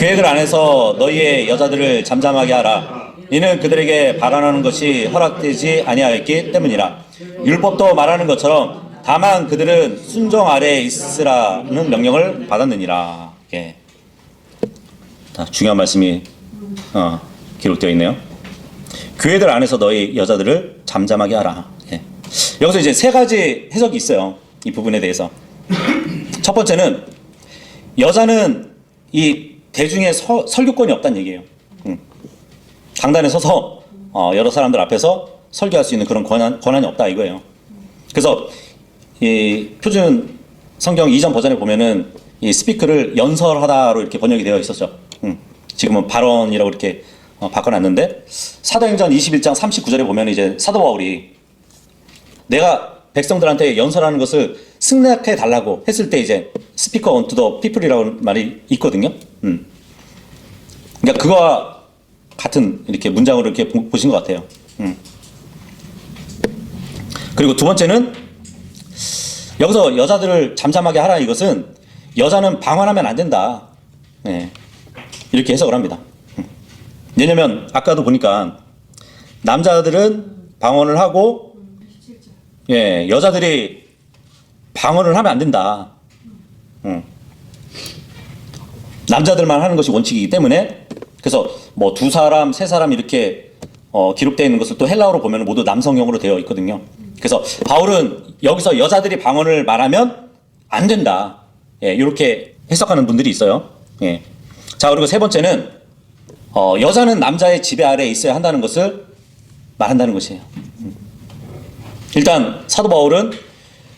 교회들 안에서 너희의 여자들을 잠잠하게 하라. 이는 그들에게 발언하는 것이 허락되지 아니하였기 때문이라. 율법도 말하는 것처럼 다만 그들은 순종 아래에 있으라는 명령을 받았느니라. 예. 중요한 말씀이 기록되어 있네요. 교회들 안에서 너희 여자들을 잠잠하게 하라. 예. 여기서 이제 세 가지 해석이 있어요. 이 부분에 대해서. 첫 번째는 여자는 이 대중의 설교권이 없다는 얘기예요. 강단에 서서 여러 사람들 앞에서 설교할 수 있는 그런 권한이 없다 이거예요. 그래서 이 표준 성경 이전 버전에 보면은 이 스피크를 연설하다로 이렇게 번역이 되어 있었죠. 지금은 발언이라고 이렇게 바꿔놨는데 사도행전 21장 39절에 보면 이제 사도 바울이 내가 백성들한테 연설하는 것을 승낙해 달라고 했을 때 이제 스피커 언투 더 피플이라고 말이 있거든요. 그러니까 그거와 같은 이렇게 문장으로 이렇게 보신 것 같아요. 그리고 두 번째는 여기서 여자들을 잠잠하게 하라 이것은 여자는 방언하면 안 된다. 네. 이렇게 해석을 합니다. 왜냐면 아까도 보니까 남자들은 방언을 하고 예, 여자들이 방언을 하면 안 된다. 남자들만 하는 것이 원칙이기 때문에 그래서 뭐 두 사람, 세 사람 이렇게 기록되어 있는 것을 또 헬라어로 보면 모두 남성형으로 되어 있거든요. 그래서 바울은 여기서 여자들이 방언을 말하면 안 된다. 예, 이렇게 해석하는 분들이 있어요. 예. 자, 그리고 세 번째는 여자는 남자의 지배 아래에 있어야 한다는 것을 말한다는 것이에요. 일단 사도 바울은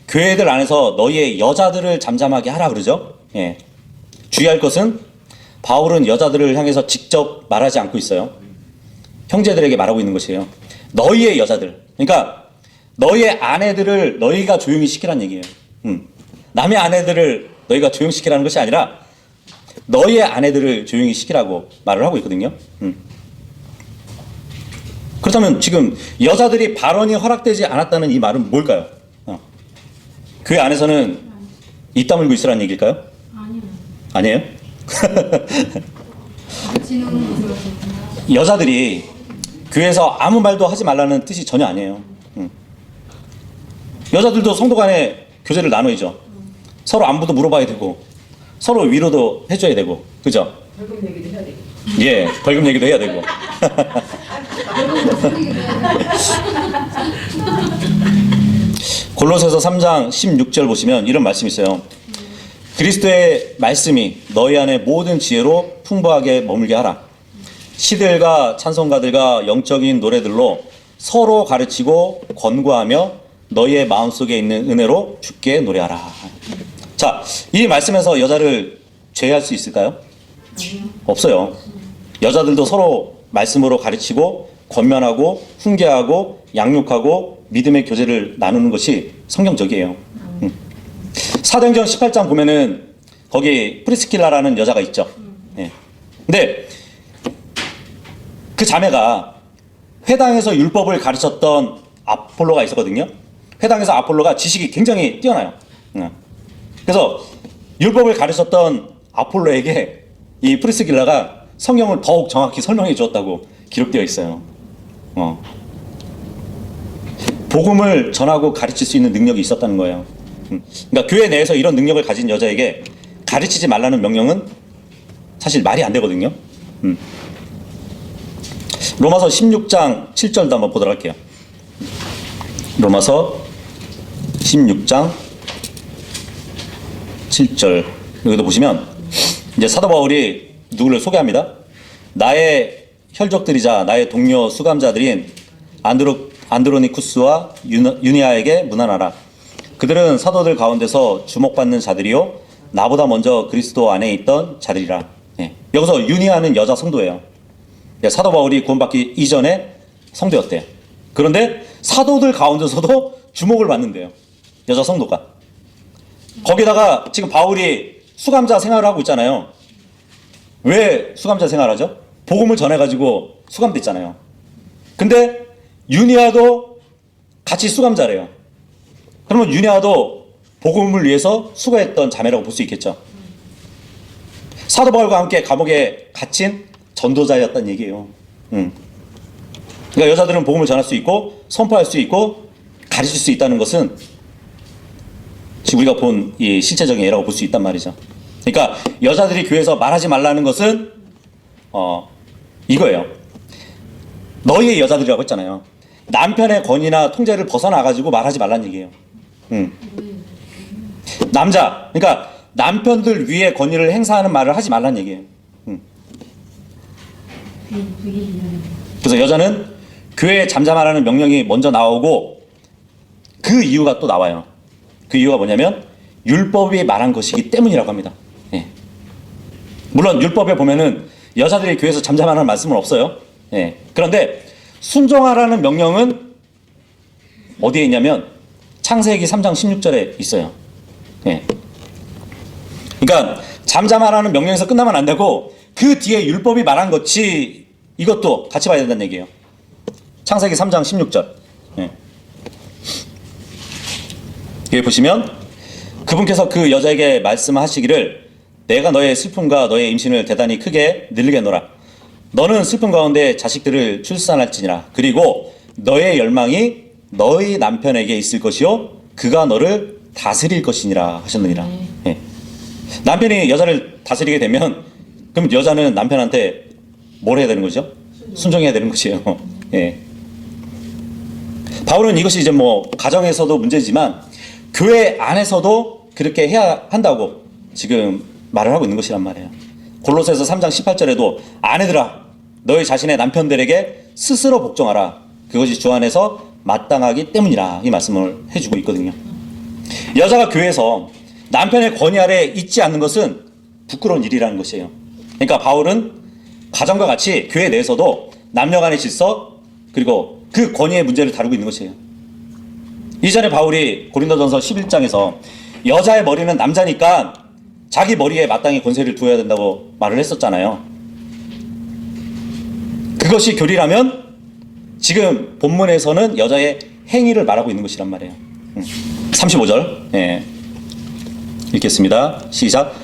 교회들 안에서 너희의 여자들을 잠잠하게 하라 그러죠. 예. 주의할 것은 바울은 여자들을 향해서 직접 말하지 않고 있어요. 형제들에게 말하고 있는 것이에요. 너희의 여자들. 그러니까 너희의 아내들을 너희가 조용히 시키라는 얘기예요. 남의 아내들을 너희가 조용히 시키라는 것이 아니라 너희의 아내들을 조용히 시키라고 말을 하고 있거든요. 그렇다면 지금 여자들이 발언이 허락되지 않았다는 이 말은 뭘까요? 교회 안에서는 입 다물고 있으라는 얘기일까요? 아니에요. 여자들이 교회에서 아무 말도 하지 말라는 뜻이 전혀 아니에요. 여자들도 성도 간에 교제를 나눠야죠. 서로 안부도 물어봐야 되고 서로 위로도 해줘야 되고 그죠? 벌금 내기도 해야 되고 예, 벌금 내기도 해야 되고 골로새서 3장 16절 보시면 이런 말씀이 있어요. 그리스도의 말씀이 너희 안에 모든 지혜로 풍부하게 머물게 하라. 시들과 찬송가들과 영적인 노래들로 서로 가르치고 권고하며 너희의 마음속에 있는 은혜로 주께 노래하라. 자, 이 말씀에서 여자를 제외할 수 있을까요? 없어요. 여자들도 서로 말씀으로 가르치고 권면하고 훈계하고 양육하고 믿음의 교제를 나누는 것이 성경적이에요. 사도행전 18장 보면은 거기 프리스킬라라는 여자가 있죠. 예. 근데 그 자매가 회당에서 율법을 가르쳤던 아폴로가 있었거든요. 회당에서 아폴로가 지식이 굉장히 뛰어나요. 그래서 율법을 가르쳤던 아폴로에게 이 프리스킬라가 성경을 더욱 정확히 설명해 주었다고 기록되어 있어요. 복음을 전하고 가르칠 수 있는 능력이 있었다는 거예요. 그러니까 교회 내에서 이런 능력을 가진 여자에게 가르치지 말라는 명령은 사실 말이 안 되거든요. 로마서 16장 7절도 한번 보도록 할게요. 로마서 16장 7절 여기도 보시면 이제 사도 바울이 누구를 소개합니다. 나의 혈족들이자 나의 동료 수감자들인 안드로니쿠스와 유니아에게 문안하라. 그들은 사도들 가운데서 주목받는 자들이요 나보다 먼저 그리스도 안에 있던 자들이라. 예. 여기서 유니아는 여자 성도예요. 사도 바울이 구원받기 이전에 성도였대요. 그런데 사도들 가운데서도 주목을 받는데요. 여자 성도가. 거기다가 지금 바울이 수감자 생활을 하고 있잖아요. 왜 수감자 생활하죠? 복음을 전해가지고 수감됐잖아요. 근데 유니아도 같이 수감자래요. 그러면 유니아도 복음을 위해서 수고했던 자매라고 볼 수 있겠죠. 사도 바울과 함께 감옥에 갇힌 전도자였다는 얘기예요. 그러니까 여자들은 복음을 전할 수 있고 선포할 수 있고 가르칠 수 있다는 것은 지금 우리가 본 이 실제적인 예라고 볼 수 있단 말이죠. 그러니까 여자들이 교회에서 말하지 말라는 것은 이거예요. 너희의 여자들이라고 했잖아요. 남편의 권위나 통제를 벗어나가지고 말하지 말라는 얘기예요. 남자, 그러니까 남편들 위에 권위를 행사하는 말을 하지 말라는 얘기예요. 그래서 여자는 교회에 잠잠하라는 명령이 먼저 나오고 그 이유가 또 나와요. 그 이유가 뭐냐면 율법이 말한 것이기 때문이라고 합니다. 예. 물론 율법에 보면은 여자들이 교회에서 잠잠하라는 말씀은 없어요. 예. 그런데 순종하라는 명령은 어디에 있냐면 창세기 3장 16절에 있어요. 예. 그러니까 잠잠하라는 명령에서 끝나면 안 되고 그 뒤에 율법이 말한 것이 이것도 같이 봐야 된다는 얘기예요. 창세기 3장 16절. 예. 여기 보시면 그분께서 그 여자에게 말씀하시기를 내가 너의 슬픔과 너의 임신을 대단히 크게 늘게 노라. 너는 슬픔 가운데 자식들을 출산할지니라. 그리고 너의 열망이 너희 남편에게 있을 것이요 그가 너를 다스릴 것이니라 하셨느니라. 예. 남편이 여자를 다스리게 되면 그럼 여자는 남편한테 뭘 해야 되는 거죠? 순종해야 되는 것이에요. 예. 바울은 이것이 이제 뭐 가정에서도 문제지만 교회 안에서도 그렇게 해야 한다고 지금 말을 하고 있는 것이란 말이에요. 골로새서 3장 18절에도 아내들아 너희 자신의 남편들에게 스스로 복종하라. 그것이 주 안에서 마땅하기 때문이라 이 말씀을 해주고 있거든요. 여자가 교회에서 남편의 권위 아래 있지 않는 것은 부끄러운 일이라는 것이에요. 그러니까 바울은 가정과 같이 교회 내에서도 남녀 간의 질서 그리고 그 권위의 문제를 다루고 있는 것이에요. 이전에 바울이 고린도전서 11장에서 여자의 머리는 남자니까 자기 머리에 마땅히 권세를 두어야 된다고 말을 했었잖아요. 그것이 교리라면 지금 본문에서는 여자의 행위를 말하고 있는 것이란 말이에요. 35절 예. 읽겠습니다. 시작.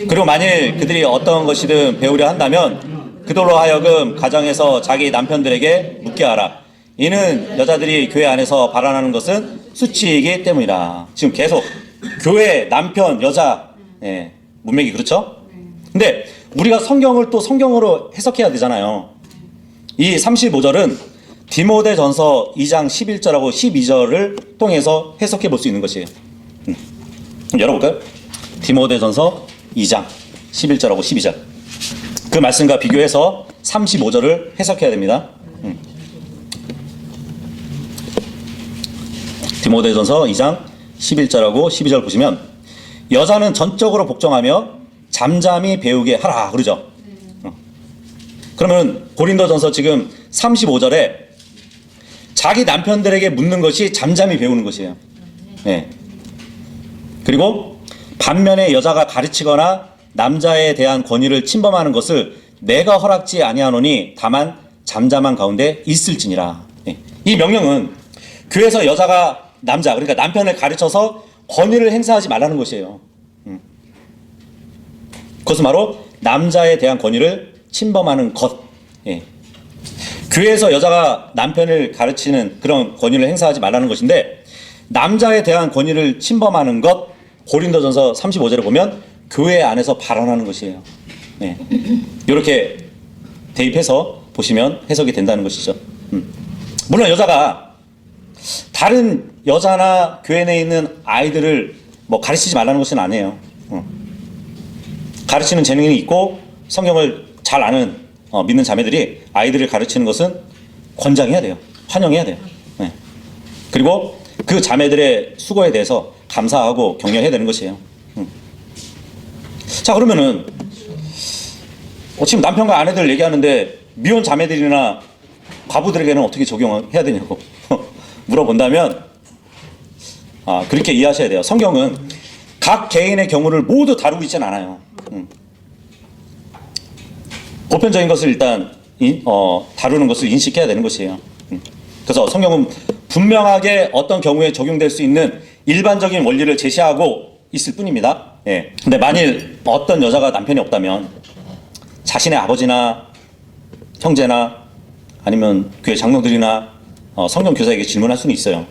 그리고 만일 그들이 어떤 것이든 배우려 한다면 그들로 하여금 가정에서 자기 남편들에게 묻게 하라. 이는 여자들이 교회 안에서 발언하는 것은 수치이기 때문이라. 지금 계속 교회, 남편, 여자 예, 문맥이 그렇죠? 근데 우리가 성경을 또 성경으로 해석해야 되잖아요. 이 35절은 디모데전서 2장 11절하고 12절을 통해서 해석해 볼 수 있는 것이에요. 열어볼까요? 디모데전서 2장 11절하고 12절 그 말씀과 비교해서 35절을 해석해야 됩니다. 디모데전서 2장 11절하고 12절 보시면 여자는 전적으로 복종하며 잠잠히 배우게 하라 그러죠. 그러면 고린도전서 지금 35절에 자기 남편들에게 묻는 것이 잠잠히 배우는 것이에요. 네. 그리고 반면에 여자가 가르치거나 남자에 대한 권위를 침범하는 것을 내가 허락지 아니하노니 다만 잠잠한 가운데 있을지니라. 네. 이 명령은 교회에서 여자가 남자 그러니까 남편을 가르쳐서 권위를 행사하지 말라는 것이에요. 그것은 바로 남자에 대한 권위를 침범하는 것. 예. 교회에서 여자가 남편을 가르치는 그런 권위를 행사하지 말라는 것인데 남자에 대한 권위를 침범하는 것 고린도전서 35절에 보면 교회 안에서 발언하는 것이에요. 예. 이렇게 대입해서 보시면 해석이 된다는 것이죠. 물론 여자가 다른 여자나 교회 내에 있는 아이들을 뭐 가르치지 말라는 것은 아니에요. 가르치는 재능이 있고 성경을 잘 아는 믿는 자매들이 아이들을 가르치는 것은 권장해야 돼요. 환영해야 돼요. 네. 그리고 그 자매들의 수고에 대해서 감사하고 격려해야 되는 것이에요. 자 그러면은 지금 남편과 아내들 얘기하는데 미혼 자매들이나 과부들에게는 어떻게 적용해야 되냐고 물어본다면 그렇게 이해하셔야 돼요. 성경은 각 개인의 경우를 모두 다루고 있지는 않아요. 보편적인 것을 일단 다루는 것을 인식해야 되는 것이에요. 그래서 성경은 분명하게 어떤 경우에 적용될 수 있는 일반적인 원리를 제시하고 있을 뿐입니다. 예. 근데 만일 어떤 여자가 남편이 없다면 자신의 아버지나 형제나 아니면 교회 장로들이나 성경 교사에게 질문할 수는 있어요.